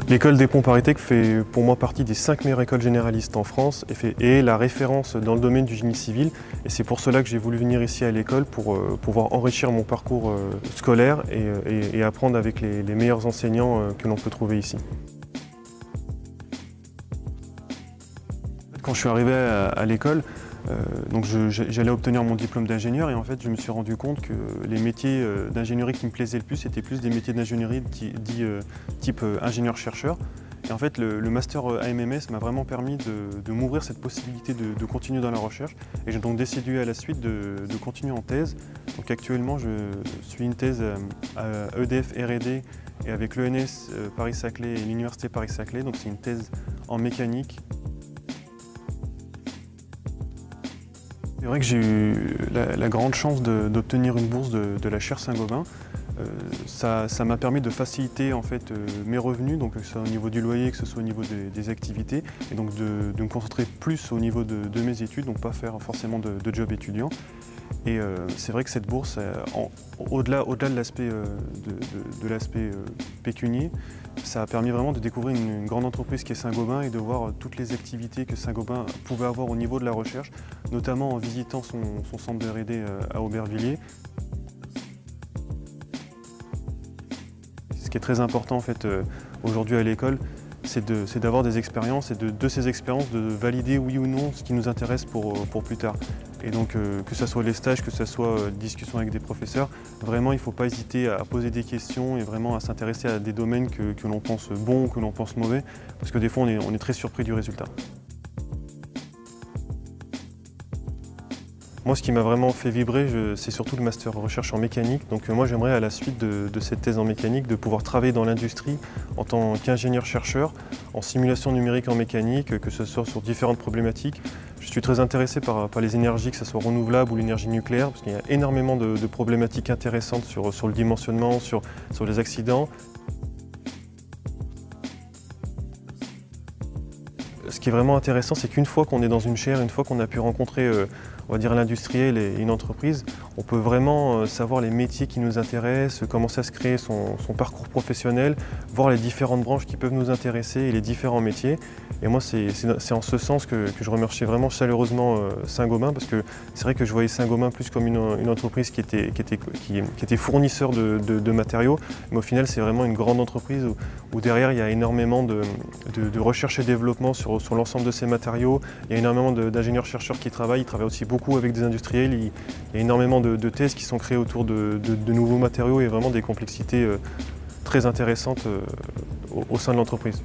L'école des Ponts ParisTech fait pour moi partie des 5 meilleures écoles généralistes en France et est la référence dans le domaine du génie civil. Et c'est pour cela que j'ai voulu venir ici à l'école pour pouvoir enrichir mon parcours scolaire et apprendre avec les meilleurs enseignants que l'on peut trouver ici. Quand je suis arrivé à l'école, j'allais obtenir mon diplôme d'ingénieur et en fait je me suis rendu compte que les métiers d'ingénierie qui me plaisaient le plus étaient plus des métiers d'ingénierie type ingénieur-chercheur. Et en fait le master AMMS m'a vraiment permis de m'ouvrir cette possibilité de continuer dans la recherche et j'ai donc décidé à la suite de continuer en thèse. Donc actuellement je suis une thèse à EDF R&D et avec l'ENS Paris-Saclay et l'Université Paris-Saclay, donc c'est une thèse en mécanique. C'est vrai que j'ai eu la grande chance d'obtenir une bourse de la chaire Saint-Gobain. Ça m'a permis de faciliter en fait, mes revenus, donc que ce soit au niveau du loyer, que ce soit au niveau des activités, et donc de me concentrer plus au niveau de mes études, donc pas faire forcément de job étudiant. Et c'est vrai que cette bourse, au-delà de l'aspect pécunier, ça a permis vraiment de découvrir une grande entreprise qui est Saint-Gobain et de voir toutes les activités que Saint-Gobain pouvait avoir au niveau de la recherche, notamment en visitant son centre de R&D à Aubervilliers. Ce qui est très important en fait, aujourd'hui à l'école, c'est d'avoir des expériences et de ces expériences de valider oui ou non ce qui nous intéresse pour plus tard. Et donc que ce soit les stages, que ce soit discussion avec des professeurs, vraiment il ne faut pas hésiter à poser des questions et vraiment à s'intéresser à des domaines que l'on pense bons ou que l'on pense mauvais, parce que des fois on est très surpris du résultat. Moi, ce qui m'a vraiment fait vibrer, c'est surtout le master recherche en mécanique. Donc moi, j'aimerais à la suite de cette thèse en mécanique, de pouvoir travailler dans l'industrie en tant qu'ingénieur-chercheur, en simulation numérique en mécanique, que ce soit sur différentes problématiques. Je suis très intéressé par les énergies, que ce soit renouvelable ou l'énergie nucléaire, parce qu'il y a énormément de problématiques intéressantes sur le dimensionnement, sur les accidents. Ce qui est vraiment intéressant, c'est qu'une fois qu'on est dans une chaire, une fois qu'on a pu rencontrer on va dire l'industriel et une entreprise, on peut vraiment savoir les métiers qui nous intéressent, commencer à se créer son parcours professionnel, voir les différentes branches qui peuvent nous intéresser et les différents métiers. Et moi, c'est en ce sens que je remercie vraiment chaleureusement Saint-Gobain, parce que c'est vrai que je voyais Saint-Gobain plus comme une entreprise qui était fournisseur de matériaux, mais au final, c'est vraiment une grande entreprise où derrière, il y a énormément de recherche et développement sur l'ensemble de ces matériaux. Il y a énormément d'ingénieurs-chercheurs qui travaillent, ils travaillent aussi beaucoup avec des industriels. Il y a énormément de thèses qui sont créées autour de nouveaux matériaux et vraiment des complexités très intéressantes au sein de l'entreprise.